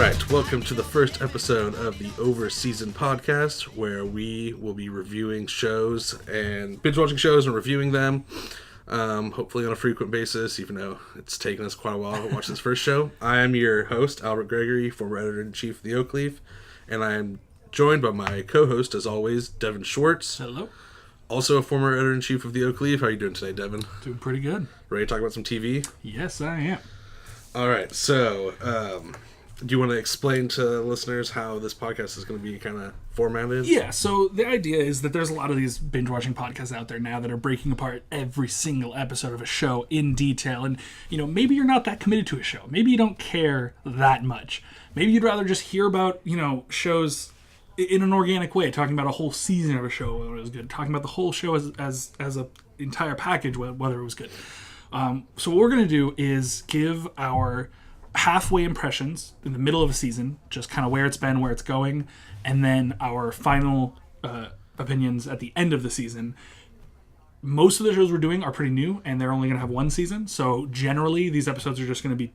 right, welcome to the first episode of the Over Season podcast, where we will be reviewing shows and binge-watching shows and reviewing them, hopefully on a frequent basis, even though it's taken us quite a while to watch this first show. I am your host, Albert Gregory, former editor-in-chief of the Oak Leaf, and I am joined by my co-host, as always, Devin Schwartz. Hello. Also a former editor-in-chief of the Oak Leaf. How are you doing today, Devin? Doing pretty good. Ready to talk about some TV? Yes, I am. All right, so do you want to explain to listeners how this podcast is going to be kind of formatted? Yeah, so the idea is that there's a lot of these binge-watching podcasts out there now that are breaking apart every single episode of a show in detail. And, you know, maybe you're not that committed to a show. Maybe you don't care that much. Maybe you'd rather just hear about, you know, shows in an organic way, talking about a whole season of a show, whether it was good, talking about the whole show as a entire package, whether it was good. So what we're going to do is give our halfway impressions in the middle of a season, just kind of where it's been, where it's going, and then our final opinions at the end of the season. Most of the shows we're doing are pretty new, and they're only going to have one season. So generally, these episodes are just going to be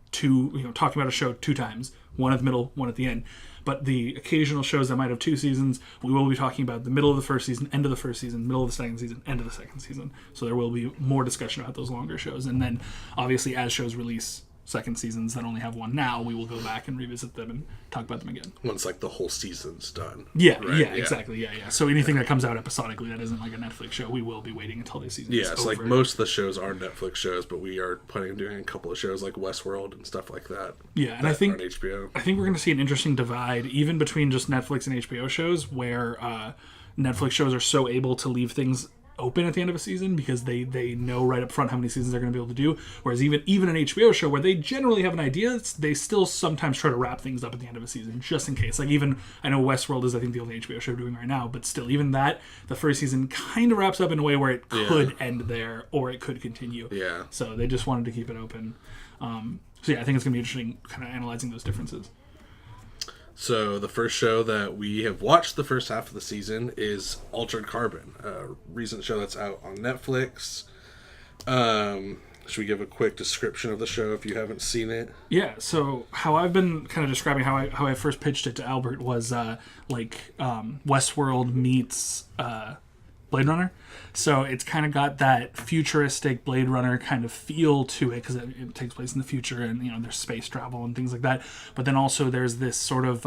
talking about a show two times, one at the middle, one at the end. But the occasional shows that might have two seasons, we will be talking about the middle of the first season, end of the first season, middle of the second season, end of the second season. So there will be more discussion about those longer shows. And then, obviously, as shows release second seasons that only have one now, we will go back and revisit them and talk about them again. Once, like, the whole season's done. Yeah, right? yeah, exactly. Yeah. So anything that comes out episodically that isn't like a Netflix show, we will be waiting until this season is over. Yeah, so like most of the shows are Netflix shows, but we are planning on doing a couple of shows like Westworld and stuff like that. Yeah, and I think on HBO. I think we're going to see an interesting divide even between just Netflix and HBO shows, where Netflix shows are so able to leave things open at the end of a season because they know right up front how many seasons they're going to be able to do, whereas even an HBO show where they generally have an idea, they still sometimes try to wrap things up at the end of a season just in case. Like, even I know Westworld is, I think, the only HBO show doing right now, but still, even that, the first season kind of wraps up in a way where it could end there or it could continue. Yeah, so they just wanted to keep it open. So yeah, I think it's going to be interesting kind of analyzing those differences. So the first show that we have watched the first half of the season is Altered Carbon, a recent show that's out on Netflix. Should we give a quick description of the show if you haven't seen it? Yeah, so how I've been kind of describing how I first pitched it to Albert was Westworld meets Blade Runner. So it's kind of got that futuristic Blade Runner kind of feel to it because it takes place in the future, and, you know, there's space travel and things like that. But then also there's this sort of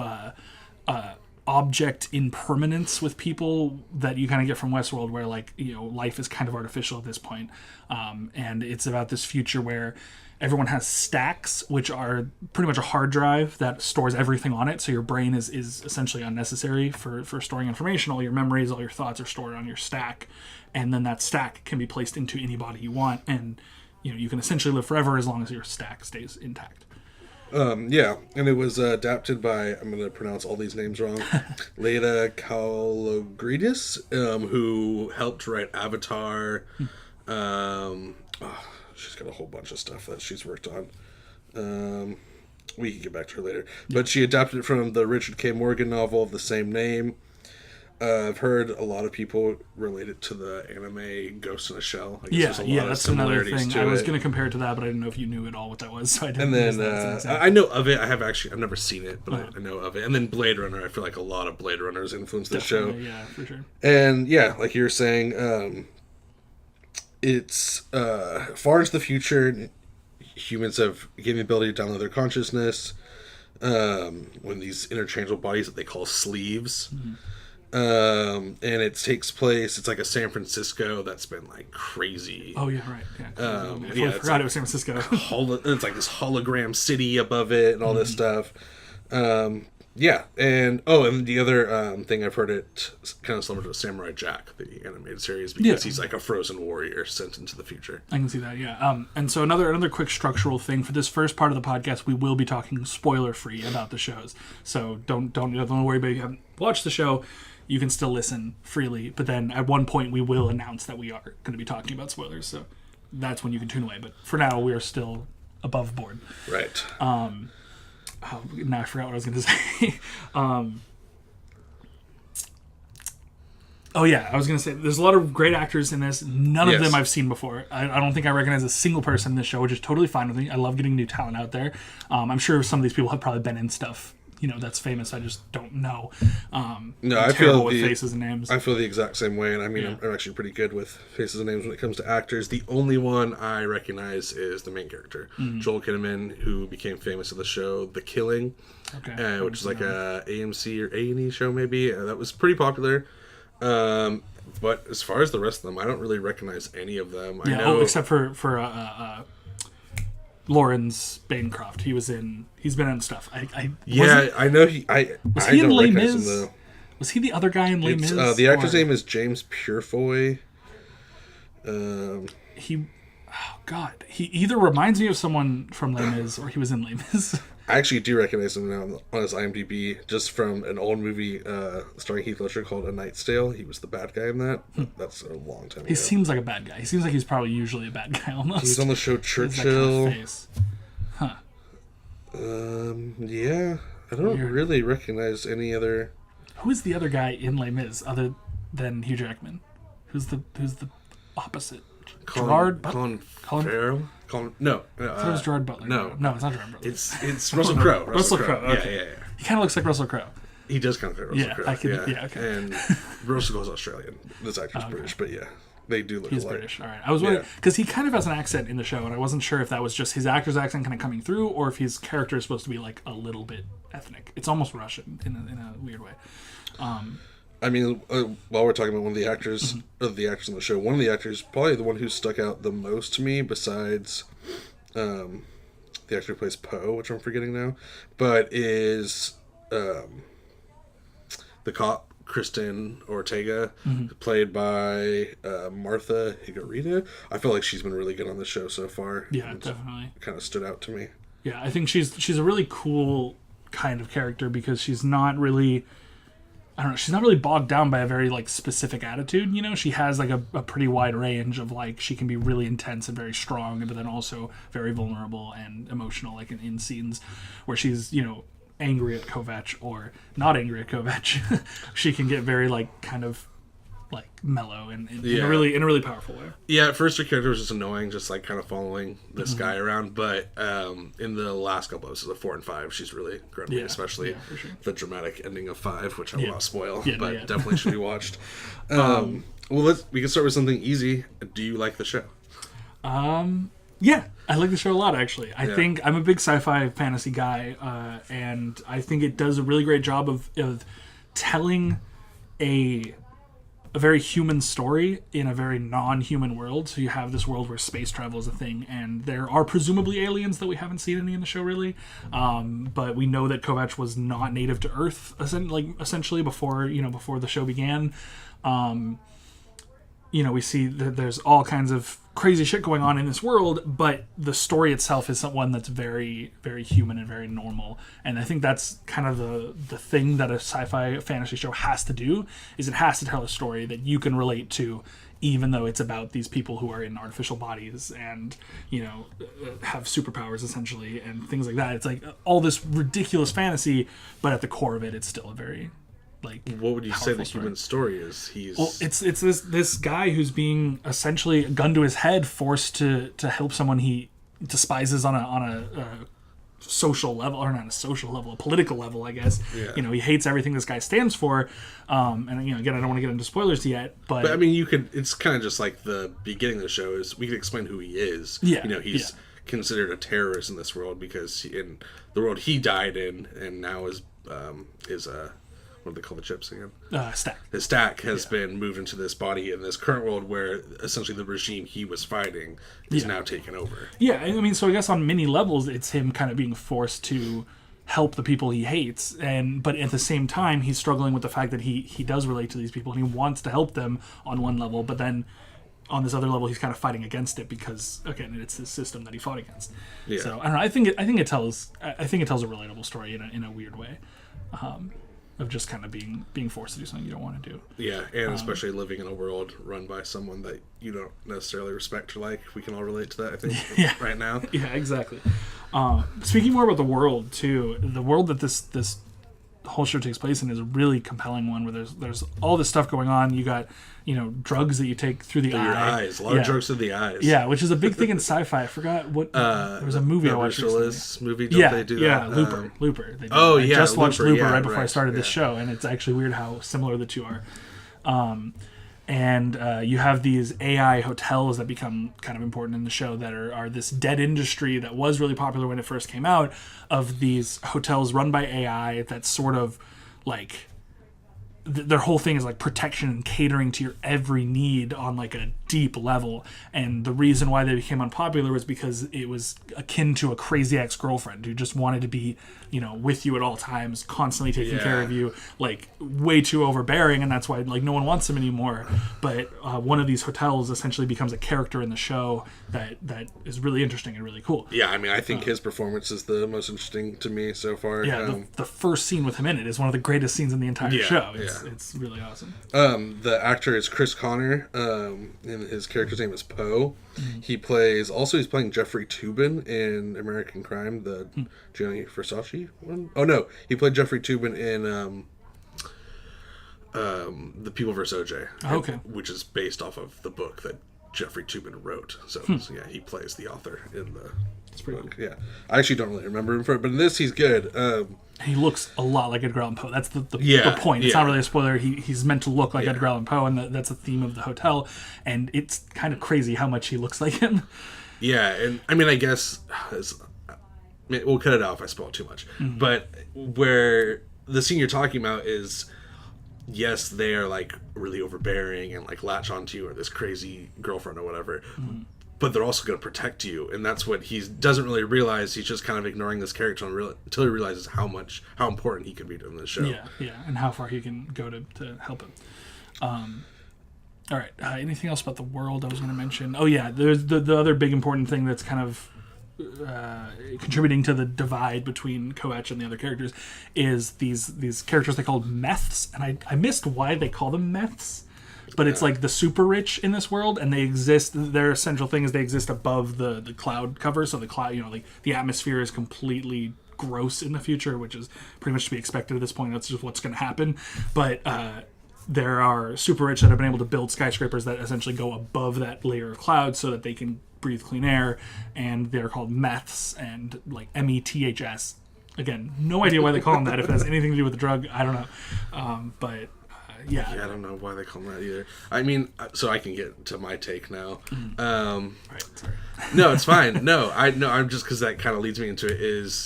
object impermanence with people that you kind of get from Westworld, where, like, you know, life is kind of artificial at this point. And it's about this future where everyone has stacks, which are pretty much a hard drive that stores everything on it. So your brain is essentially unnecessary for storing information. All your memories, all your thoughts are stored on your stack. And then that stack can be placed into any body you want. And, you know, you can essentially live forever as long as your stack stays intact. Yeah, and it was adapted by, I'm going to pronounce all these names wrong, Leda Kalogridis, who helped write Avatar. She's got a whole bunch of stuff that she's worked on. We can get back to her later. But she adapted it from the Richard K. Morgan novel of the same name. I've heard a lot of people relate it to the anime Ghost in a Shell. I guess there's a lot of that's another similarities thing. I was to it. going to compare it to that, but I didn't know if you knew at all what that was. So I didn't. And then I know of it. I've never seen it, but I know of it. And then Blade Runner. I feel like a lot of Blade Runners influenced this show. Yeah, for sure. And yeah, like you were saying, it's far into the future. Humans have gained the ability to download their consciousness when these interchangeable bodies that they call sleeves. Mm-hmm. And it takes place, it's like a San Francisco that's been like crazy. Oh yeah, right. Yeah. I forgot it was San Francisco. It's like this hologram city above it and all this stuff. Yeah, and the other thing I've heard, it kind of similar to Samurai Jack, the animated series, because he's like a frozen warrior sent into the future. I can see that, yeah. And so another quick structural thing for this first part of the podcast, we will be talking spoiler free about the shows. So don't worry about it. You haven't watched the show. You can still listen freely, but then at one point we will announce that we are going to be talking about spoilers, so that's when you can tune away. But for now, we are still above board. Right. Now I forgot what I was going to say. I was going to say, there's a lot of great actors in this. None of them I've seen before. I don't think I recognize a single person in this show, which is totally fine with me. I love getting new talent out there. I'm sure some of these people have probably been in stuff, that's famous. I just don't know. No, I'm I terrible feel with the faces and names. I feel the exact same way, and I mean, Yeah. I'm actually pretty good with faces and names when it comes to actors. The only one I recognize is the main character, Joel Kinnaman, who became famous in the show The Killing, Okay. which is like a AMC or A&E show, maybe. That was pretty popular. But as far as the rest of them, I don't really recognize any of them. I know, except for Lawrence Bancroft. He's been in stuff. I know he. I he in don't Les recognize Mis? him though. Was he the other guy in Les Mis? The actor's name is James Purefoy. He, oh God, he either reminds me of someone from Les Mis or he was in Les Mis. I actually do recognize him now on his IMDb, just from an old movie starring Heath Ledger called A Knight's Tale. He was the bad guy in that. That's a long time ago. He seems like a bad guy. He seems like he's probably usually a bad guy almost. He's on the show He has that Churchill. kind of face. Huh. Yeah, I don't really recognize any other. Who is the other guy in Les Mis other than Hugh Jackman? Who's the opposite? Gerard Colin Colin- Farrell? No. I thought it was Gerard Butler. No, it's not Gerard Butler. It's Russell Crowe. Russell Crowe. Okay. Yeah. He kind of looks like Russell Crowe. He does kind of look like Russell Crowe. Yeah, okay. And Russell Crowe's Australian. This actor's British, but yeah, they do look He's alike. British. All right. I was wondering because he kind of has an accent in the show, and I wasn't sure if that was just his actor's accent kind of coming through, or if his character is supposed to be like a little bit ethnic. It's almost Russian in a weird way. I mean, while we're talking about one of the actors, of the actors in the show, one of the actors, probably the one who stuck out the most to me, besides the actor who plays Poe, which I'm forgetting now, but is the cop Kristen Ortega, played by Martha Higarita. I feel like she's been really good on the show so far. Yeah, definitely. Kind of stood out to me. Yeah, I think she's a really cool kind of character because she's not really. I don't know. She's not really bogged down by a very like specific attitude. She has like a pretty wide range of like she can be really intense and very strong, but then also very vulnerable and emotional, like in scenes where she's angry at Kovac or not angry at Kovac. She can get very like kind of like mellow and in a really powerful way. Yeah, at first her character was just annoying, just like kind of following this guy around. But in the last couple episodes of 4 and 5, she's really grown me, especially for sure. the dramatic ending of 5, which I will not spoil, but no. definitely should be watched. Well, we can start with something easy. Do you like the show? Yeah, I like the show a lot, actually. I think I'm a big sci-fi fantasy guy, and I think it does a really great job of telling a very human story in a very non-human world. So you have this world where space travel is a thing, and there are presumably aliens that we haven't seen any in the show, really. But we know that Kovac was not native to Earth, essentially before the show began. We see that there's all kinds of crazy shit going on in this world, but the story itself is one that's very, very human and very normal. And I think that's kind of the thing that a sci-fi fantasy show has to do, is it has to tell a story that you can relate to, even though it's about these people who are in artificial bodies and, have superpowers essentially and things like that. It's like all this ridiculous fantasy, but at the core of it, it's still a very... what would you say the human story is? It's this guy who's being essentially gunned to his head, forced to help someone he despises on a social level, or not a social level, a political level, I guess. Yeah. He hates everything this guy stands for. And again, I don't want to get into spoilers yet, but I mean, it's kind of just like the beginning of the show is we can explain who he is. Yeah. He's considered a terrorist in this world because in the world he died in, and now is what do they call the chips again? Stack. His stack has been moved into this body in this current world where essentially the regime he was fighting is now taken over. Yeah, I mean, so I guess on many levels, it's him kind of being forced to help the people he hates, but at the same time, he's struggling with the fact that he does relate to these people and he wants to help them on one level, but then on this other level, he's kind of fighting against it because, again, it's the system that he fought against. Yeah. So I don't know. I think it tells a relatable story in a weird way. Of just kind of being forced to do something you don't want to do. Yeah, and especially living in a world run by someone that you don't necessarily respect or like. We can all relate to that, I think, right now. Yeah, exactly. Speaking more about the world, too, the world that this whole show takes place in is a really compelling one where there's all this stuff going on. You got, drugs that you take through the eye. Your eyes. A lot of drugs through the eyes. Yeah, which is a big thing in sci-fi. I forgot what... there was a movie I watched recently. Movie, don't they do that? Yeah, Looper. They do oh, that. yeah, I just watched Looper right before I started this yeah. show, and it's actually weird how similar the two are. And you have these AI hotels that become kind of important in the show that are this dead industry that was really popular when it first came out, of these hotels run by AI that's sort of like... their whole thing is like protection and catering to your every need on like a deep level. And the reason why they became unpopular was because it was akin to a crazy ex-girlfriend who just wanted to be, with you at all times, constantly taking care of you, like way too overbearing. And that's why like no one wants them anymore. But one of these hotels essentially becomes a character in the show that is really interesting and really cool. Yeah, I mean, I think his performance is the most interesting to me so far. Yeah, the first scene with him in it is one of the greatest scenes in the entire show. It's really awesome. The actor is Chris Connor, and his character's name is Poe. Mm-hmm. He's playing Jeffrey Toobin in American Crime, the Gianni Versace one. Oh no, he played Jeffrey Toobin in The People vs. OJ, which is based off of the book that Jeffrey Toobin wrote. So yeah, he plays the author in the book. Cool. Yeah, I actually don't really remember him for it, but in this he's good. He looks a lot like Edgar Allan Poe. That's the point. It's not really a spoiler. He's meant to look like Edgar Allan Poe, and that's a theme of the hotel. And it's kind of crazy how much he looks like him. Yeah, and I mean, I guess we'll cut it out if I spoil too much. Mm-hmm. But where the scene you're talking about is, yes, they are like really overbearing and like latch onto you or this crazy girlfriend or whatever. Mm-hmm. But they're also going to protect you, and that's what he doesn't really realize. He's just kind of ignoring this character until he realizes how important he could be in this show. Yeah, and how far he can go to help him. All right, anything else about the world I was going to mention? Oh yeah, there's the other big important thing that's kind of contributing to the divide between Coach and the other characters is these characters they called meths, and I missed why they call them meths. But it's like the super rich in this world, and they exist. Their essential thing is they exist above the cloud cover. So the cloud, like the atmosphere is completely gross in the future, which is pretty much to be expected at this point. That's just what's going to happen. But there are super rich that have been able to build skyscrapers that essentially go above that layer of cloud so that they can breathe clean air, and they're called meths, and like METHS. Again, no idea why they call them that. If it has anything to do with the drug, I don't know. But yeah, I don't know why they call them that either. I mean, so I can get to my take now. Right, sorry. No, it's fine. I'm just because that kind of leads me into it.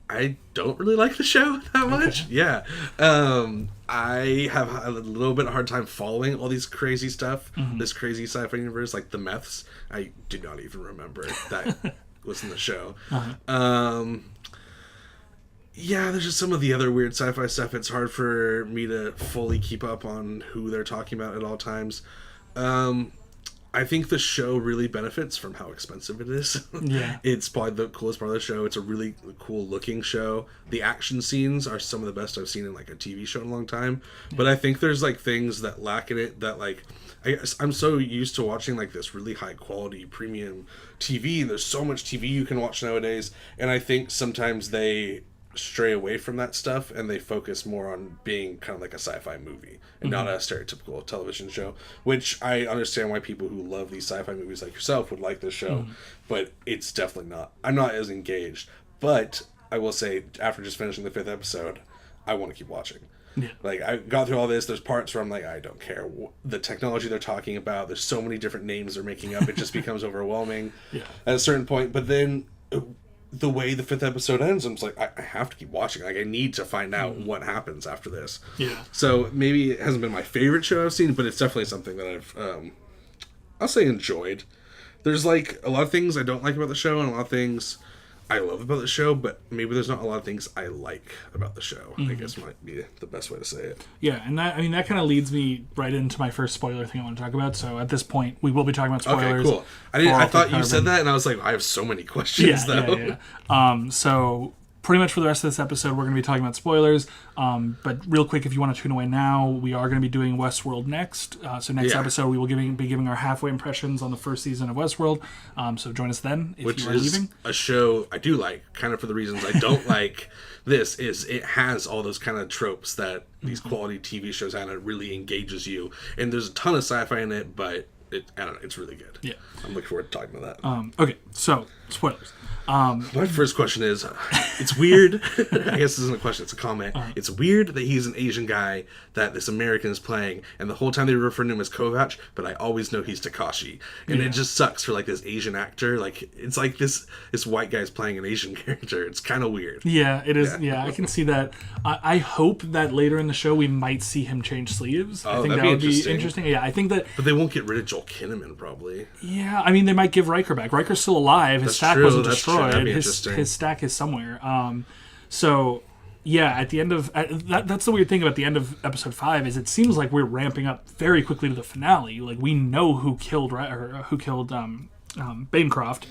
I don't really like the show that much. Okay. Yeah, I have a little bit of a hard time following all these crazy stuff. Mm-hmm. This crazy sci-fi universe, like the meths. I do not even remember that was in the show. Uh-huh. Yeah, there's just some of the other weird sci-fi stuff. It's hard for me to fully keep up on who they're talking about at all times. I think the show really benefits from how expensive it is. Yeah. It's probably the coolest part of the show. It's a really cool looking show. The action scenes are some of the best I've seen in like a TV show in a long time. Yeah. But I think there's like things that lack in it that like, I guess I'm so used to watching like this really high quality premium TV. And there's so much TV you can watch nowadays. And I think sometimes they stray away from that stuff and they focus more on being kind of like a sci-fi movie and not a stereotypical television show, which I understand why people who love these sci-fi movies like yourself would like this show, but it's definitely not. I'm not as engaged, but I will say after just finishing the 5th episode, I want to keep watching. Yeah. Like, I got through all this. There's parts where I'm like, I don't care. The technology they're talking about, there's so many different names they're making up, it just becomes overwhelming at a certain point. But then the way the 5th episode ends, I'm just like, I have to keep watching. Like, I need to find out what happens after this. Yeah. So maybe it hasn't been my favorite show I've seen, but it's definitely something that I've, I'll say enjoyed. There's like a lot of things I don't like about the show and a lot of things I love about the show, but maybe there's not a lot of things I like about the show. I guess might be the best way to say it. Yeah, and that kind of leads me right into my first spoiler thing I want to talk about. So at this point, we will be talking about spoilers. Okay, cool. I thought you said that, and I was like, I have so many questions, though. Yeah. So pretty much for the rest of this episode, we're going to be talking about spoilers. But real quick, if you want to tune away now, we are going to be doing Westworld next. So next episode, we will be giving our halfway impressions on the first season of Westworld. So join us then if Which you are is leaving. A show I do like, kind of for the reasons I don't like this, is it has all those kind of tropes that these quality TV shows have, and it really engages you. And there's a ton of sci-fi in it, but I don't know, it's really good. Yeah. I'm looking forward to talking about that. Okay, so spoilers. My first question is, it's weird. I guess this isn't a question, it's a comment. It's weird that he's an Asian guy that this American is playing, and the whole time they refer to him as Kovac, but I always know he's Takashi. And it just sucks for like this Asian actor. Like, it's like this white guy's playing an Asian character. It's kind of weird. Yeah, it is. Yeah, I can see that. I hope that later in the show we might see him change sleeves. I think that would be interesting. Yeah, I think that... But they won't get rid of Joel Kinnaman, probably. Yeah, I mean, they might give Riker back. Riker's still alive. His stack wasn't destroyed. His stack is somewhere. So, yeah, at the end of... that's the weird thing about the end of episode 5, is it seems like we're ramping up very quickly to the finale. Like, we know who killed Bancroft.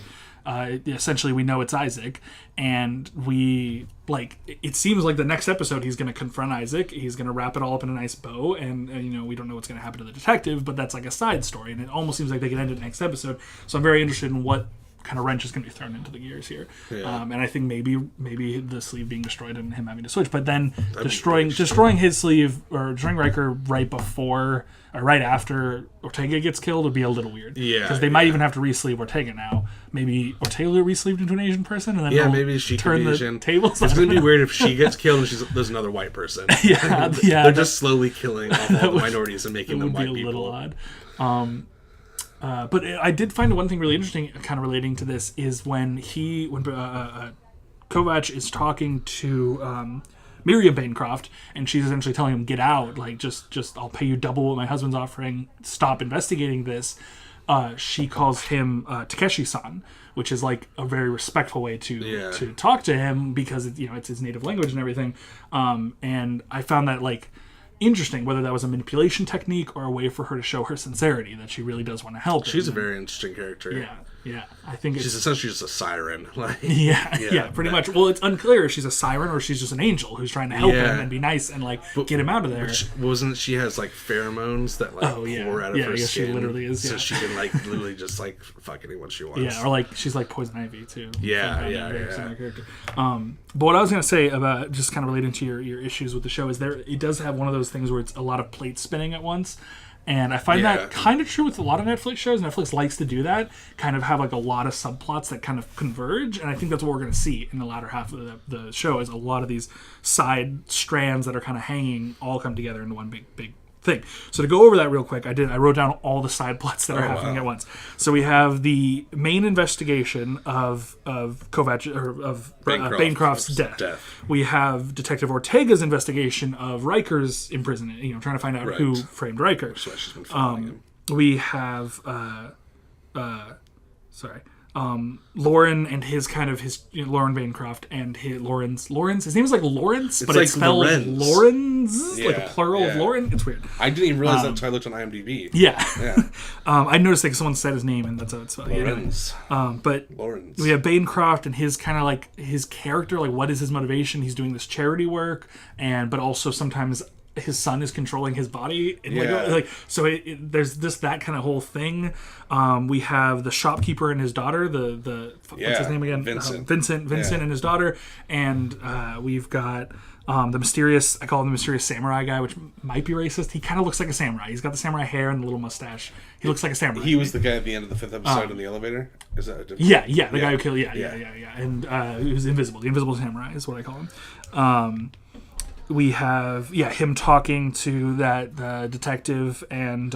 Essentially, we know it's Isaac, and it seems like the next episode he's going to confront Isaac. He's going to wrap it all up in a nice bow, and we don't know what's going to happen to the detective, but that's like a side story, and it almost seems like they can end it next episode. So I'm very interested in what kind of wrench is going to be thrown into the gears here. Yeah. And I think maybe the sleeve being destroyed and him having to switch, but then destroying his sleeve, or destroying Riker right before or right after Ortega gets killed would be a little weird. Yeah. Because they might even have to re-sleeve Ortega now. Maybe Ortega re-sleeved into an Asian person, and then maybe she turn the Asian. Tables. It's going to be weird if she gets killed and there's another white person. Yeah. They're just slowly killing off all the minorities and making them white people. It would be a little odd. But I did find one thing really interesting, kind of relating to this, is when Kovac is talking to Miriam Bancroft, and she's essentially telling him, "Get out! Like, just I'll pay you double what my husband's offering. Stop investigating this." She calls him Takeshi-san, which is like a very respectful way to talk to him, because it's his native language and everything. And I found that interesting, whether that was a manipulation technique or a way for her to show her sincerity, that she really does want to help. She's a very interesting character. Yeah. I think she's essentially just a siren. Yeah, pretty much. Well, it's unclear if she's a siren or she's just an angel who's trying to help him and be nice and get him out of there. Wasn't she has pheromones that pour out of her skin? She literally is. So she can literally just fuck anyone she wants. Yeah, or she's like Poison Ivy too. Yeah. But what I was gonna say about, just kind of relating to your issues with the show, is it does have one of those things where it's a lot of plates spinning at once. And I find that kind of true with a lot of Netflix shows. Netflix likes to do that, kind of have a lot of subplots that kind of converge. And I think that's what we're going to see in the latter half of the show, is a lot of these side strands that are kind of hanging all come together into one big thing. So to go over that real quick, I wrote down all the side plots that are happening at once. So we have the main investigation of Kovac, or of Bancroft's death. We have Detective Ortega's investigation of Riker's imprisonment, trying to find out who framed Riker. That's why she's been following him. We have Lauren and his Lauren Bancroft and Lawrence. His name is Lawrence, but it's spelled Lawrence, like a plural of Lauren. It's weird. I didn't even realize that until I looked on IMDb. Yeah. I noticed that someone said his name, and that's how it's spelled. Lawrence. But Lawrence. We have Bancroft and his his character. What is his motivation? He's doing this charity work, but also sometimes his son is controlling his body, and there's that kind of whole thing. We have the shopkeeper and his daughter, what's his name again? Vincent and his daughter, and we've got the mysterious, I call him the mysterious samurai guy, which might be racist. He kind of looks like a samurai. He's got the samurai hair and the little mustache. He looks like a samurai. He was the guy at the end of the 5th episode in the elevator? Is that a different... Yeah, the guy who killed... Yeah. And he was invisible. The invisible samurai is what I call him. We have him talking to that detective and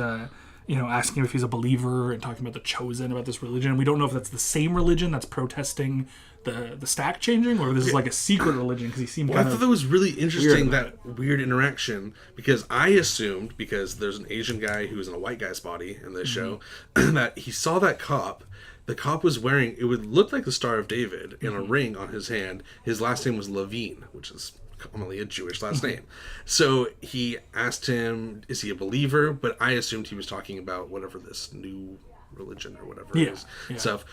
asking him if he's a believer, and talking about the Chosen, about this religion. We don't know if that's the same religion that's protesting the stack changing, or this is a secret religion, because he seemed I thought that was really interesting, that weird interaction, because I assumed, because there's an Asian guy who's in a white guy's body in this show, that he saw that cop. The cop was wearing, it would look like the Star of David in a ring on his hand. His last name was Levine, which is commonly a Jewish last name. So he asked him, is he a believer? But I assumed he was talking about whatever this new religion or whatever Yeah, it is yeah. stuff.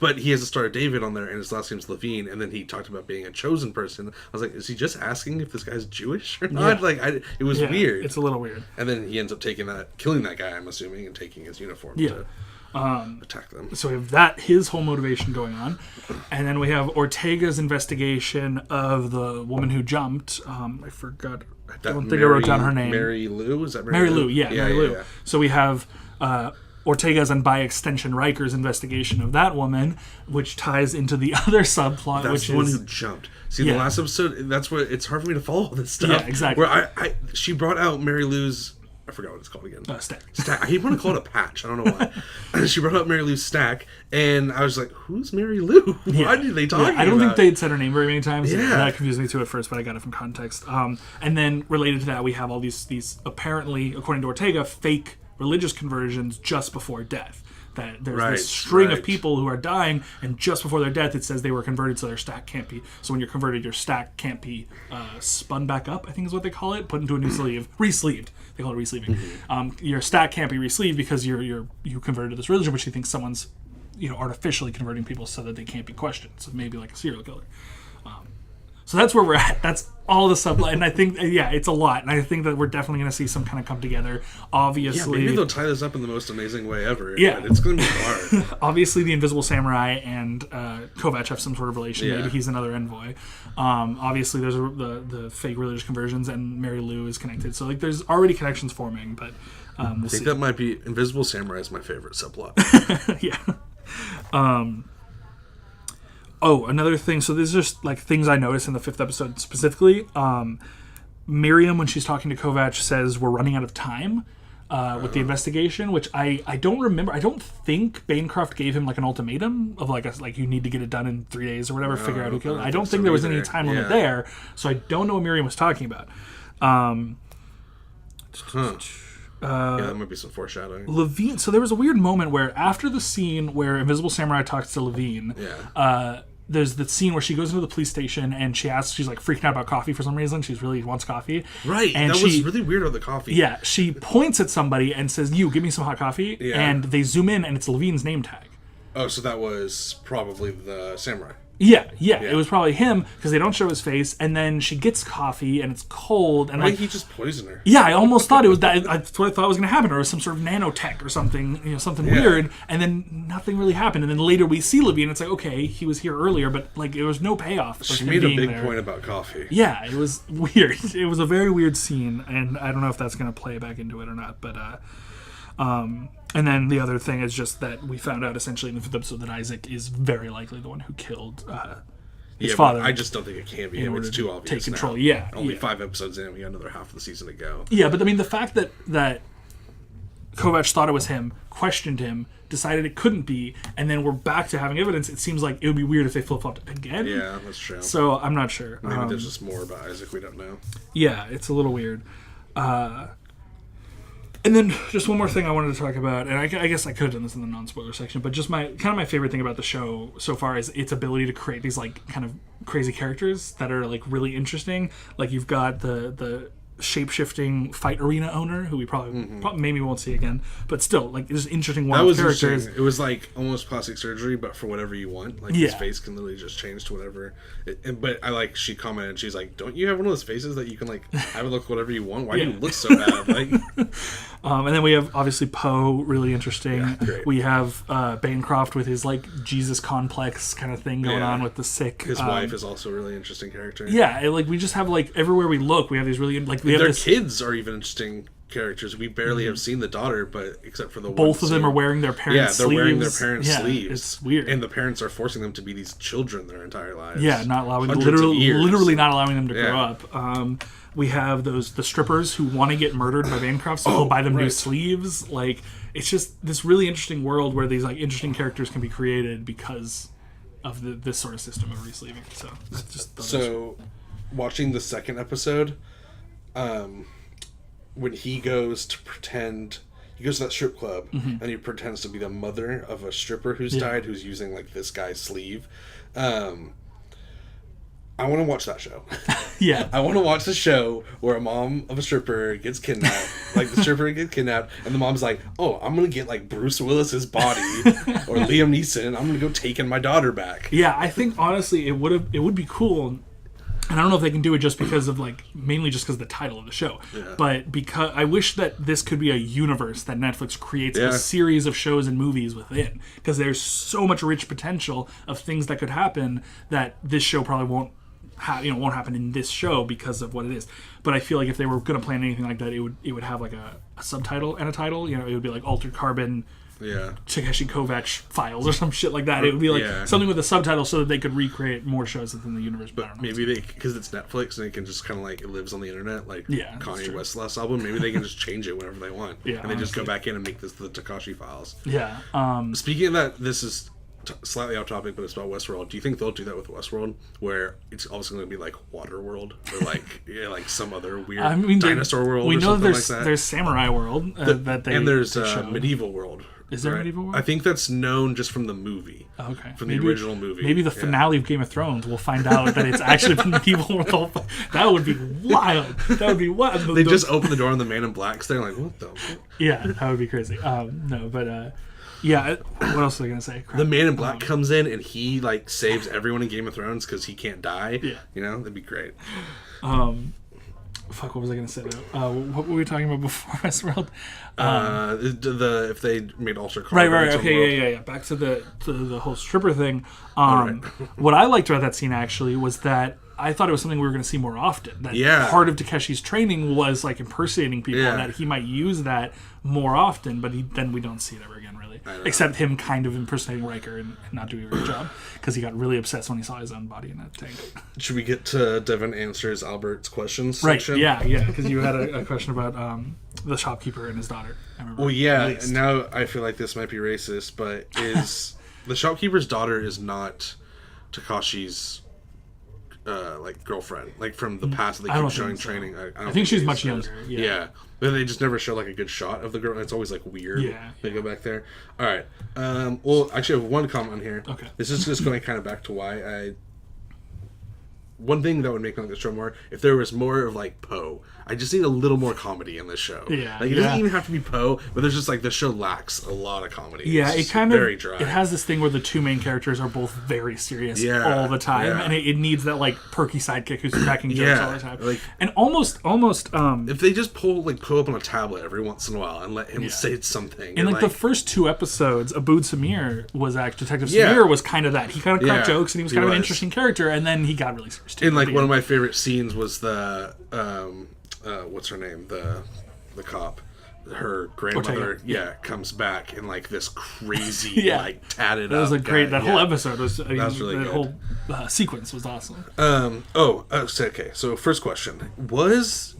But he has a Star of David on there, and his last name's Levine. And then he talked about being a chosen person. I was like, is he just asking if this guy's Jewish or not? Yeah. Like, it was weird. It's a little weird. And then he ends up killing that guy, I'm assuming, and taking his uniform to attack them. So we have his whole motivation going on. And then we have Ortega's investigation of the woman who jumped. I forgot. I don't think I wrote down her name. Mary Lou? Is that Mary Lou? Yeah, Mary Lou. Yeah. So we have Ortega's and by extension Riker's investigation of that woman, which ties into the other subplot, That's which the is one who jumped. See, the last episode, that's what it's hard for me to follow all this stuff. Yeah, exactly. Where she brought out Mary Lou's, I forgot what it's called again. Stack. I keep wanting to call it a patch. I don't know why. She brought up Mary Lou's stack, and I was like, "Who's Mary Lou? Why did they talk?" I don't think they'd said her name very many times. Yeah. That confused me too at first, but I got it from context. And then related to that, we have all these apparently, according to Ortega, fake religious conversions just before death. That there's this string of people who are dying, and just before their death, it says they were converted, so their stack can't be. So when you're converted, your stack can't be spun back up, I think is what they call it, put into a new sleeve, re-sleeved. They call it re-sleeving. Your stack can't be re-sleeved because you converted to this religion, which you think someone's artificially converting people so that they can't be questioned. So maybe like a serial killer. So that's where we're at. That's all the subplot, and I think it's a lot, and I think that we're definitely going to see some kind of come together. Obviously, maybe they'll tie this up in the most amazing way ever. Yeah, but it's going to be hard. Obviously, the Invisible Samurai and Kovac have some sort of relation. Yeah. Maybe he's another envoy. Obviously, there's the fake religious conversions, and Mary Lou is connected. So like, there's already connections forming, but we'll I think see. that might be Invisible Samurai is my favorite subplot. Yeah. Another thing. So these are just like things I noticed in the 5th episode specifically. Miriam, when she's talking to Kovac, says we're running out of time with the investigation, which I don't remember. I don't think Bancroft gave him like an ultimatum of like you need to get it done in 3 days or whatever. Figure out who killed it. I don't think there was any time limit there, so I don't know what Miriam was talking about. That might be some foreshadowing. Levine. So there was a weird moment where after the scene where Invisible Samurai talks to Levine, there's the scene where she goes into the police station and she's like freaking out about coffee for some reason. She really wants coffee. Right. And that was really weird about the coffee. Yeah. She points at somebody and says, "You, give me some hot coffee." Yeah. And they zoom in and it's Levine's name tag. Oh, so that was probably the samurai. Yeah, it was probably him because they don't show his face. And then she gets coffee and it's cold. And I think he just poisoned her. Yeah, I almost thought it was that. That's what I thought was going to happen, or some sort of nanotech or something, something weird. And then nothing really happened. And then later we see Levine. It's like, okay, he was here earlier, but like there was no payoff. She made a big point about coffee. Yeah, it was weird. It was a very weird scene, and I don't know if that's going to play back into it or not. But and then the other thing is just that we found out essentially in the 5th episode that Isaac is very likely the one who killed his father. I just don't think it can be him. It's too obvious. Take control. Now. Yeah. Only 5 episodes in, we got another half of the season to go. Yeah, but I mean the fact that Kovac thought it was him, questioned him, decided it couldn't be, and then we're back to having evidence. It seems like it would be weird if they flip-flopped again. Yeah, that's true. So I'm not sure. Maybe there's just more about Isaac we don't know. Yeah, it's a little weird. And then just one more thing I wanted to talk about, and I guess I could have done this in the non-spoiler section, but just my favorite thing about the show so far is its ability to create these like kind of crazy characters that are like really interesting. Like you've got the shape-shifting fight arena owner who we probably maybe won't see again, but still like there's interesting one characters. It was like almost plastic surgery, but for whatever you want. Like his face can literally just change to whatever. But I like she commented, she's like, "Don't you have one of those faces that you can like have it look whatever you want? Why do you look so bad?" Like, and then we have obviously Poe, really interesting. Yeah, great. We have Bancroft with his like Jesus complex kind of thing going on with the sick. His wife is also a really interesting character. Yeah, like we just have like everywhere we look, we have these really like. Their kids are even interesting characters. We barely have seen the daughter, but except for the both of them are wearing their parents' sleeves. Yeah, they're wearing their parents' sleeves. It's weird. And the parents are forcing them to be these children their entire lives. Yeah, not allowing literally not allowing them to grow up. We have the strippers who want to get murdered by Bancroft, so they'll buy them new sleeves. Like it's just this really interesting world where these like interesting characters can be created because of this sort of system of resleeving. So watching the second episode, when he goes to that strip club and he pretends to be the mother of a stripper who's died, who's using like this guy's sleeve. I want to watch that show. Yeah. I want to watch the show where a mom of a stripper gets kidnapped. Like, the stripper gets kidnapped, and the mom's like, oh, I'm going to get, like, Bruce Willis's body, or Liam Neeson. I'm going to go taking my daughter back. Yeah, I think, honestly, it would be cool. And I don't know if they can do it just because of, like, mainly just because of the title of the show. Yeah. But because I wish that this could be a universe that Netflix creates a series of shows and movies within. Because there's so much rich potential of things that could happen that this show probably won't happen in this show because of what it is. But I feel like if they were going to plan anything like that, it would have like a subtitle and a title. You know, it would be like Altered Carbon, Takeshi Kovacs Files or some shit like that. It would be like something with a subtitle so that they could recreate more shows within the universe. But maybe because it's Netflix and they can just kind of like, it lives on the internet, like Kanye West's last album. Maybe they can just change it whenever they want. And they just go back in and make this the Takashi Files. Yeah. Speaking of that, this is slightly off topic, but it's about Westworld. Do you think they'll do that with Westworld, where it's also going to be like Waterworld or like some other weird dinosaur world? We or know something like that? There's Samurai World there's Medieval World. Is there a Medieval World? I think that's known just from the movie. Okay. From the original movie. Maybe the finale of Game of Thrones will find out that it's actually from the Medieval World. That would be wild. That would be wild. They just open the door and the Man in Black's there, like, what the fuck? Yeah, that would be crazy. Yeah, what else was I going to say? Crap. The Man in Black comes in and he, like, saves everyone in Game of Thrones because he can't die. Yeah. You know? That'd be great. Fuck, what was I going to say, though? What were we talking about before Westworld? If they made Altered Carbon. Right, okay, yeah. Back to the whole stripper thing. What I liked about that scene, actually, was that I thought it was something we were going to see more often. That part of Takeshi's training was, like, impersonating people, and that he might use that more often, but then we don't see it ever again, really. Except him kind of impersonating Riker and not doing a good job, because he got really obsessed when he saw his own body in that tank. Should we get to Devin answers Albert's questions section? Right, yeah, because you had a question about the shopkeeper and his daughter. Well, yeah, now I feel like this might be racist, but is the shopkeeper's daughter is not Takashi's like girlfriend, like from the past that they keep showing training. I think she's much younger. Yeah. But they just never show like a good shot of the girl. It's always like weird. Yeah. They go back there. All right. Well, actually, I have one comment on here. Okay. This is just going kind of back to why one thing that would make me like the show more, if there was more of like Poe. I just need a little more comedy in this show. Yeah. Like, it doesn't even have to be Poe, but there's just like the show lacks a lot of comedy. Yeah, it's it kind of very dry. It has this thing where the two main characters are both very serious all the time, and it needs that like perky sidekick who's cracking jokes all the time. Like, and almost if they just pull Poe up on a tablet every once in a while and let him say something. In like the first two episodes, Abood Samir was Detective Samir was kind of that. He kind of cracked jokes and he was kind of an interesting character, and then he got really serious too. And like one of my favorite scenes was the what's her name? The cop. Her grandmother, comes back in like this crazy, like tatted up. That was great. That whole episode was. That was really good. That whole sequence was awesome. Okay. So first question: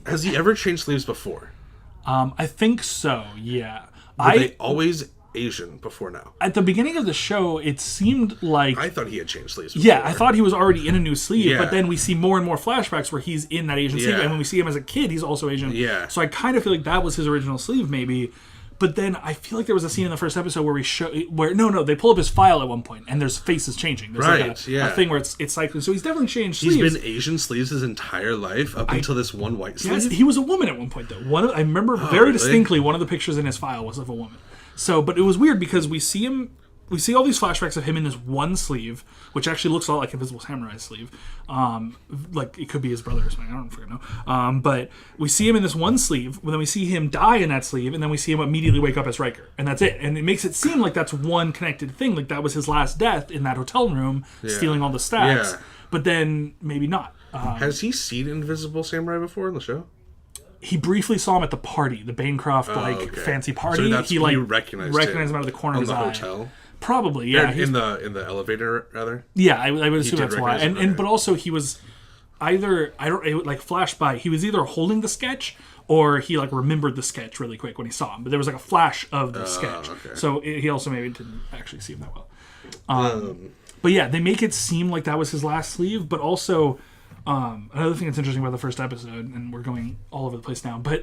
has he ever changed sleeves before? I think so. Yeah. Were they always Asian before now? At the beginning of the show, it seemed like I thought he had changed sleeves before. Yeah, I thought he was already in a new sleeve, but then we see more and more flashbacks where he's in that Asian sleeve, and when we see him as a kid, he's also Asian. Yeah. So I kind of feel like that was his original sleeve, maybe. But then I feel like there was a scene in the first episode where they pull up his file at one point, and there's faces changing. There's a thing where it's cycling. So he's definitely changed sleeves. He's been Asian sleeves his entire life up until this one white sleeve. Yes, he was a woman at one point though. I remember very distinctly one of the pictures in his file was of a woman. So, but it was weird because we see all these flashbacks of him in this one sleeve, which actually looks a lot like Invisible Samurai's sleeve. Like it could be his brother or something. I don't fucking know. But we see him in this one sleeve, then we see him die in that sleeve, and then we see him immediately wake up as Riker, and that's it. And it makes it seem like that's one connected thing, like that was his last death in that hotel room, stealing all the stacks. Yeah. But then maybe not. Has he seen Invisible Samurai before in the show? He briefly saw him at the party, the Bancroft fancy party. So he recognized him out of the corner of his eye. Hotel? Probably, yeah. In the elevator, rather. Yeah, I would assume that's why. But also he was either flash by. He was either holding the sketch or he remembered the sketch really quick when he saw him. But there was a flash of the sketch, so he also maybe didn't actually see him that well. But yeah, they make it seem like that was his last sleeve, but also. Another thing that's interesting about the first episode, and we're going all over the place now, but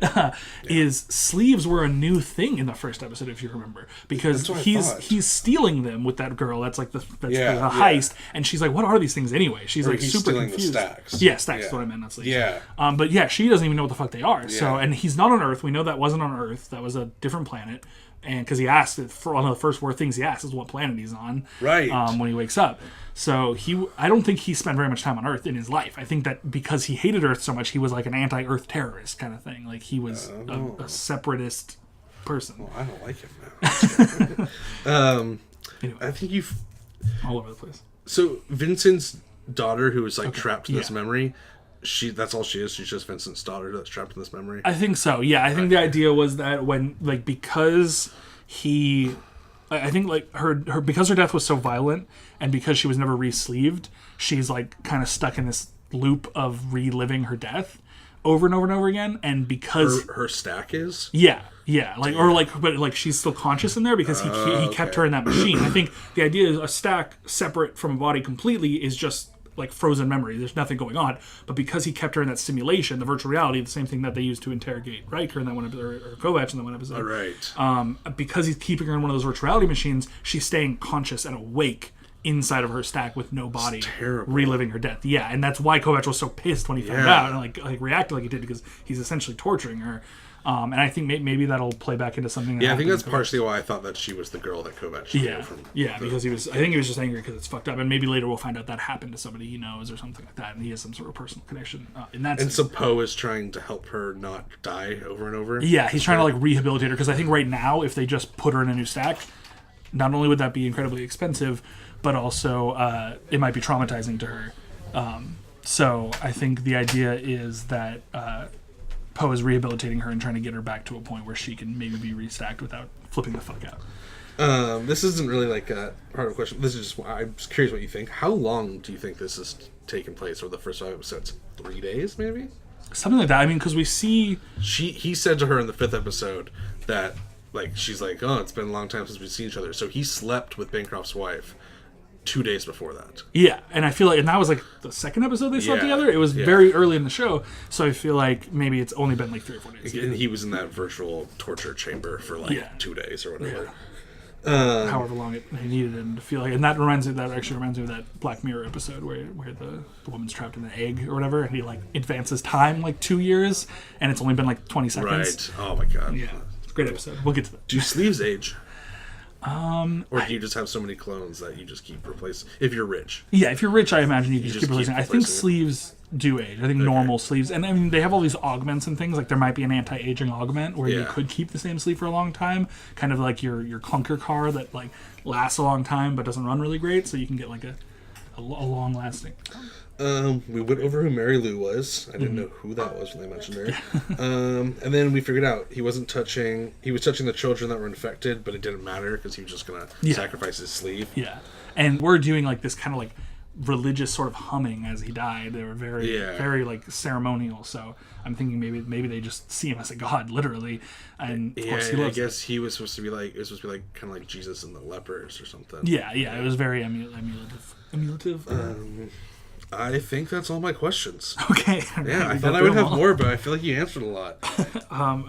is sleeves were a new thing in the first episode, if you remember, because he's stealing them with that girl. That's like the heist, and she's like, "What are these things anyway?" She's like super confused. The stacks. Yeah, stacks. Is what I meant, not sleeves. Yeah. But yeah, she doesn't even know what the fuck they are. Yeah. So, and he's not on Earth. We know that wasn't on Earth. That was a different planet. And because he asked, for one of the first things he asked is what planet he's on, right? When he wakes up. So I don't think he spent very much time on Earth in his life. I think that because he hated Earth so much, he was like an anti-Earth terrorist kind of thing. Like he was a separatist person. Well, I don't like him now. Anyway, I think you've all over the place. So Vincent's daughter, who is like trapped in this memory, that's all she is. She's just Vincent's daughter that's trapped in this memory. I think so. Yeah, I think the idea was that when because I think like her because her death was so violent and because she was never re-sleeved, she's like kind of stuck in this loop of reliving her death over and over and over again. And because her stack is but she's still conscious in there because he kept her in that machine. I think the idea is a stack separate from a body completely is just like frozen memory. There's nothing going on, but because he kept her in that simulation, the virtual reality, the same thing that they used to interrogate Riker in that one episode, or Kovacs in that one episode. Right. Because he's keeping her in one of those virtual reality machines, she's staying conscious and awake inside of her stack with no body, reliving her death. Yeah, and that's why Kovacs was so pissed when he found out and like reacted like he did, because he's essentially torturing her. And I think maybe that'll play back into something. I think that's partially why I thought that she was the girl that Kovacs knew from. Yeah, because I think he was just angry because it's fucked up, and maybe later we'll find out that happened to somebody he knows or something like that, and he has some sort of personal connection in that sense. And so Poe is trying to help her not die over and over. Yeah, he's trying to like rehabilitate her, because I think right now if they just put her in a new stack, not only would that be incredibly expensive, but also it might be traumatizing to her. So I think the idea is that Poe is rehabilitating her and trying to get her back to a point where she can maybe be restacked without flipping the fuck out. This isn't really like a hard question. This is just, I'm just curious what you think. How long do you think this has taken place over the first 5 episodes? 3 days, maybe? Something like that. I mean, because we see... He said to her in the 5th episode that, like, she's like, oh, it's been a long time since we've seen each other. So he slept with Bancroft's wife 2 days before that. Yeah, and I feel like, and that was like the 2nd episode they slept together. It was very early in the show, so I feel like maybe it's only been like 3 or 4 days. And he was in that virtual torture chamber for like 2 days or whatever. However long it needed him to feel like, and that actually reminds me of that Black Mirror episode where the woman's trapped in an egg or whatever, and he like advances time like 2 years, and it's only been like 20 seconds. Right. Oh my god. Yeah, it's a great episode. We'll get to that. Do sleeves age? Or do you just have so many clones that you just keep replacing? If you're rich. Yeah, if you're rich, I imagine you can just keep replacing. I think sleeves do age. I think normal sleeves. And I mean, they have all these augments and things. Like there might be an anti-aging augment where you could keep the same sleeve for a long time. Kind of like your clunker car that like lasts a long time but doesn't run really great. So you can get like a long-lasting. We went over who Mary Lou was. I didn't know who that was when they mentioned her. And then we figured out he was touching the children that were infected, but it didn't matter because he was just going to sacrifice his sleeve. Yeah. And we're doing like this kind of like religious sort of humming as he died. They were very, very like ceremonial. So I'm thinking maybe they just see him as a god, literally. And of course he loves I guess he was supposed to be like, kind of like Jesus and the lepers or something. Yeah. It was very emulative. I think that's all my questions. Okay. Yeah, I thought I would have more, but I feel like you answered a lot.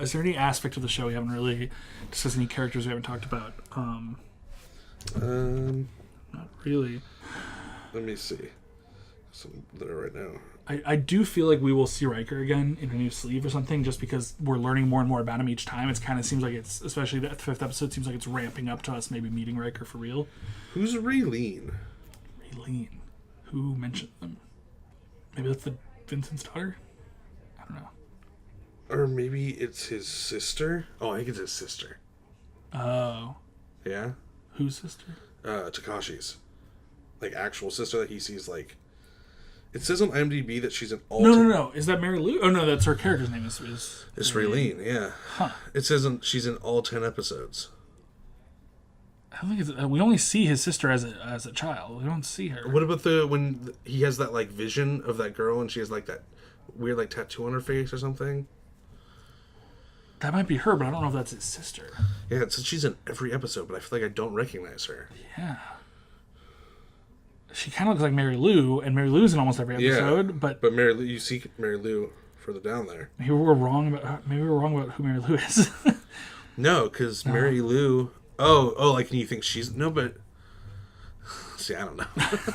Is there any aspect of the show we haven't really discussed, any characters we haven't talked about? Not really. Let me see. Some that are right now. I do feel like we will see Riker again in a new sleeve or something, just because we're learning more and more about him each time. It kind of seems like it's, especially the 5th episode, seems like it's ramping up to us maybe meeting Riker for real. Who's Raylene? Raylene. Who mentioned them? Maybe that's the Vincent's daughter? I don't know. Or maybe it's his sister? Oh, I think it's his sister. Oh. Yeah? Whose sister? Takashi's. Like, actual sister that he sees, like... It says on IMDb that she's an No. Is that Mary Lou? Oh, no, that's her character's name. It's Raylene, yeah. Huh. It says she's in all 10 episodes. I don't think we only see his sister as a child. We don't see her. What about when he has that like vision of that girl and she has like that weird like tattoo on her face or something? That might be her, but I don't know if that's his sister. Yeah, it says she's in every episode, but I feel like I don't recognize her. Yeah. She kind of looks like Mary Lou, and Mary Lou's in almost every episode. But Mary Lou, you see Mary Lou further down there. Maybe we're wrong about who Mary Lou is. No, because Mary Lou. Oh, like you think she's no, but see, I don't know.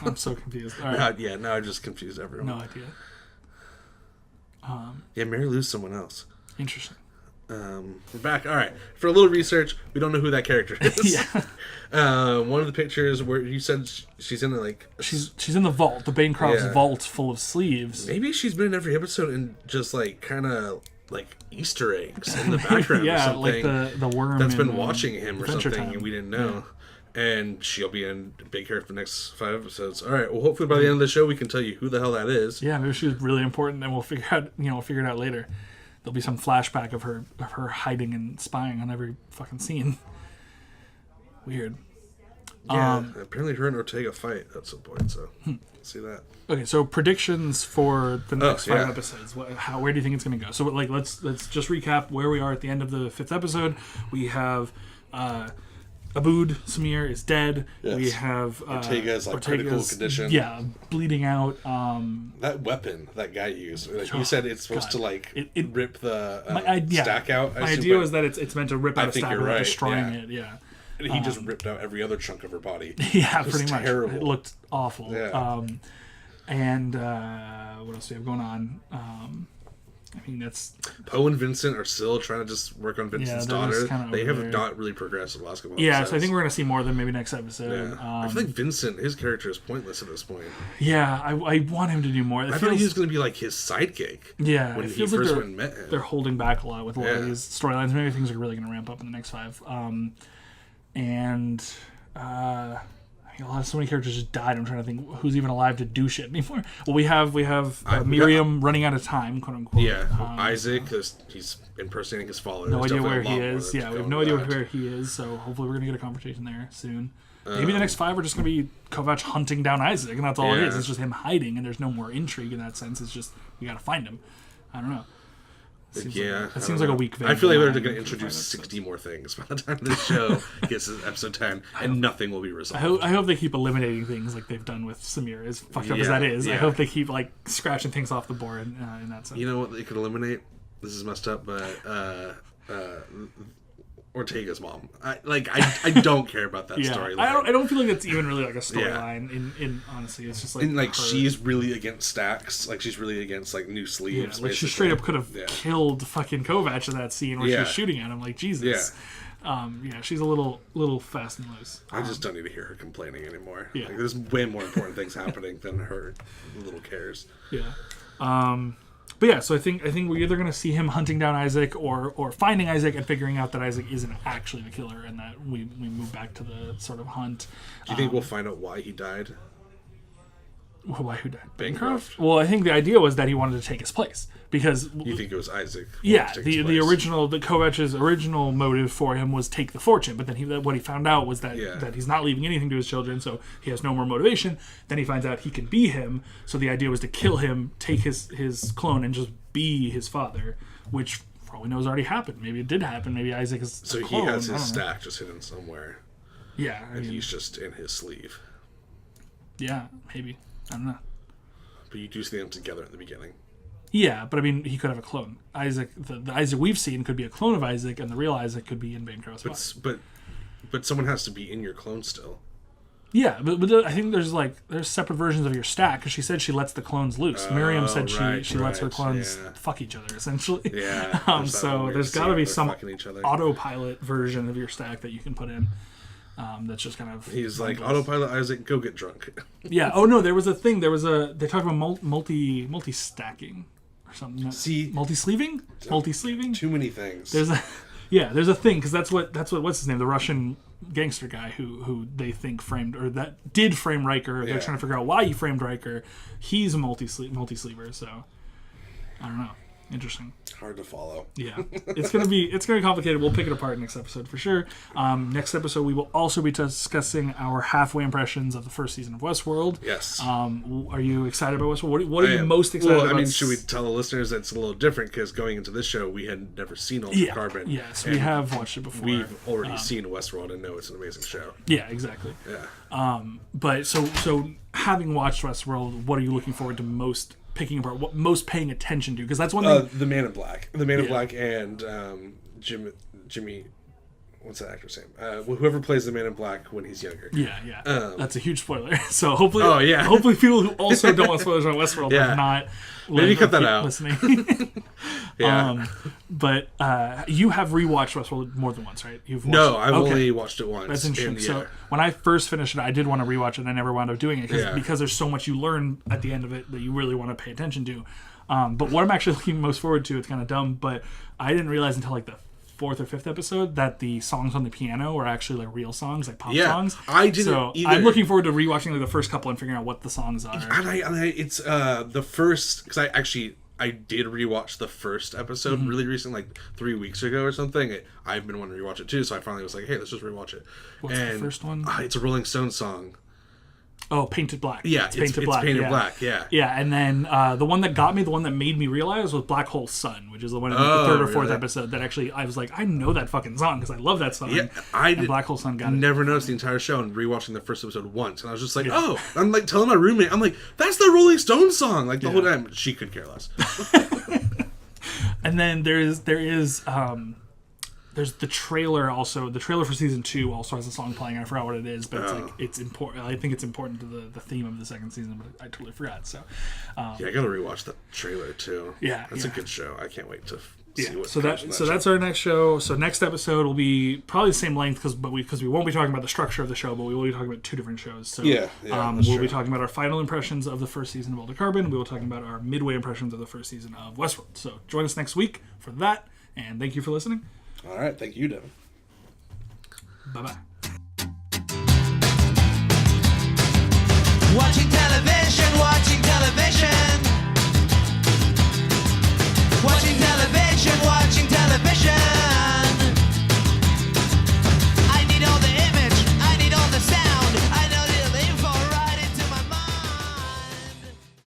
I'm so confused. All right. No, I just confused everyone. No idea. Yeah, Mary Lou's someone else. Interesting. We're back. All right. For a little research, we don't know who that character is. Yeah. One of the pictures where you said she's in she's in the vault, the Bancroft's vault full of sleeves. Maybe she's been in every episode and just like kind of like Easter eggs in the background or something. Like the worm that's been watching him or something Time. And we didn't know. Yeah. And she'll be in big hair for the next 5 episodes. All right. Well, hopefully by the end of the show we can tell you who the hell that is. Yeah, maybe she's really important, and we'll figure it out later. There'll be some flashback of her hiding and spying on every fucking scene. Weird. Yeah, apparently her and Ortega fight at some point, so see that. Okay, so predictions for the next 5 episodes. Where do you think it's going to go? So let's just recap where we are at the end of the 5th episode. We have Abood Samir is dead. Yes. We have Ortega's critical condition. Yeah, bleeding out. That weapon that guy used. Like you said, it's supposed to rip the stack out. My idea was that it's meant to rip out a stack without destroying it. Yeah. And he just ripped out every other chunk of her body. Yeah, pretty much. Terrible. It looked awful. Yeah. And what else do we have going on? I mean, that's... Poe and Vincent are still trying to just work on Vincent's daughter. They have not really progressed in the last couple of episodes. So I think we're going to see more of them maybe next episode. Yeah. I feel like Vincent, his character is pointless at this point. Yeah, I want him to do more. I thought he was going to be like his sidekick. Yeah. When he first went and met him. They're holding back a lot with a lot of these storylines. Maybe things are really going to ramp up in the next 5. So many characters just died. I'm trying to think who's even alive to do shit anymore. Well, we have Miriam running out of time, quote unquote. Yeah, Isaac, he's impersonating his father. No idea where he is. Yeah, we have no idea where he is. So hopefully we're gonna get a confrontation there soon. Maybe the next 5 are just gonna be Kovacs hunting down Isaac, and that's all it is. It's just him hiding, and there's no more intrigue in that sense. It's just we gotta find him. I don't know. It seems like a weak. I feel like they're going to introduce 60 more things by the time this show gets to episode 10, and nothing will be resolved. I hope they keep eliminating things like they've done with Samir, as fucked up as that is. I hope they keep like scratching things off the board in that sense. You know what they could eliminate? This is messed up, but Ortega's mom. I don't care about that story. I don't feel like it's even really like a storyline. In honestly, it's just like she's really against stacks. Like she's really against like new sleeves. Yeah, like she straight up could have killed fucking Kovacs in that scene where she was shooting at him. Like Jesus. Yeah. She's a little fast and loose. I just don't need to hear her complaining anymore. Yeah. Like, there's way more important things happening than her little cares. Yeah. But yeah, so I think we're either going to see him hunting down Isaac or finding Isaac and figuring out that Isaac isn't actually the killer, and that we move back to the sort of hunt. Do you think we'll find out why he died? Why who died? Bancroft? Well, I think the idea was that he wanted to take his place because you think it was Isaac? Yeah, the Kovacs' original motive for him was take the fortune, but then what he found out was that he's not leaving anything to his children, so he has no more motivation. Then he finds out he can be him, so the idea was to kill him, take his clone, and just be his father, which for all we know has already happened. Maybe it did happen. Maybe Isaac is so a clone. He has his stack just hidden somewhere. Yeah, and he's just in his sleeve. Yeah, maybe. I don't know. But you do see them together at the beginning. Yeah, but I mean, he could have a clone. Isaac, the Isaac we've seen could be a clone of Isaac, and the real Isaac could be in Bancroft's body. But someone has to be in your clone still. Yeah, but I think there's separate versions of your stack, because she said she lets the clones loose. Miriam said she lets her clones fuck each other, essentially. Yeah. So there's got to be some autopilot version of your stack that you can put in. That's just kind of... He's like, autopilot Isaac, go get drunk. Yeah. Oh, no, there was a thing. They talked about multi-stacking or something. Multi-sleeving? Multi-sleeving? Too many things. There's a thing, because that's what what's his name? The Russian gangster guy who they think framed, or that did frame Riker. They're trying to figure out why he framed Riker. He's a multi-sleever, so... I don't know. Interesting. Hard to follow. Yeah, it's gonna be complicated. We'll pick it apart next episode for sure. Next episode, we will also be discussing our halfway impressions of the first season of Westworld. Yes. Are you excited about Westworld? What are you most excited about? Well, I mean, should we tell the listeners that it's a little different because going into this show, we had never seen Altered Carbon. Yes, we have watched it before. We've already seen Westworld and know it's an amazing show. Yeah, exactly. Yeah. But so having watched Westworld, what are you looking forward to most? Picking apart, what most paying attention to, because that's one thing. The Man in Black, in Black, and Jimmy, what's that actor's name? Whoever plays the Man in Black when he's younger. Yeah. That's a huge spoiler. So hopefully, hopefully people who also don't want spoilers on Westworld are not. Maybe cut that out. Listening. But you have rewatched Westworld more than once, right? I've only watched it once. That's interesting. So when I first finished it, I did want to rewatch it, and I never wound up doing it because there's so much you learn at the end of it that you really want to pay attention to. But what I'm actually looking most forward to, it's kind of dumb, but I didn't realize until like the 4th or 5th episode that the songs on the piano were actually like real songs, like pop songs. I didn't either. I'm looking forward to rewatching like the first couple and figuring out what the songs are. And it's the first, because I did rewatch the first episode really recently, like 3 weeks ago or something. I've been wanting to rewatch it too, so I finally was like, hey, let's just rewatch it. What's the first one? It's a Rolling Stones song. Oh, Painted Black. Yeah, it's Painted Black, yeah. Yeah, and then the one that got me, the one that made me realize was Black Hole Sun, which is the one in the 3rd or 4th episode that actually, I was like, I know that fucking song because I love that song. Yeah, Black Hole Sun got it. Never noticed the entire show and rewatching the first episode once. And I was just like, I'm like telling my roommate, I'm like, that's the Rolling Stones song. Like the whole time, she could care less. And then there's the trailer also. The trailer for season 2 also has a song playing. I forgot what it is, but it's important. I think it's important to the theme of the second season, but I totally forgot. So I gotta rewatch the trailer too. Yeah, that's a good show. I can't wait to see what. So that's our next show. So next episode will be probably the same length because we won't be talking about the structure of the show, but we will be talking about 2 different shows. So we'll be talking about our final impressions of the first season of Altered Carbon. We will be talking about our midway impressions of the first season of Westworld. So join us next week for that, and thank you for listening. All right, thank you, Devin. Bye-bye. Watching television.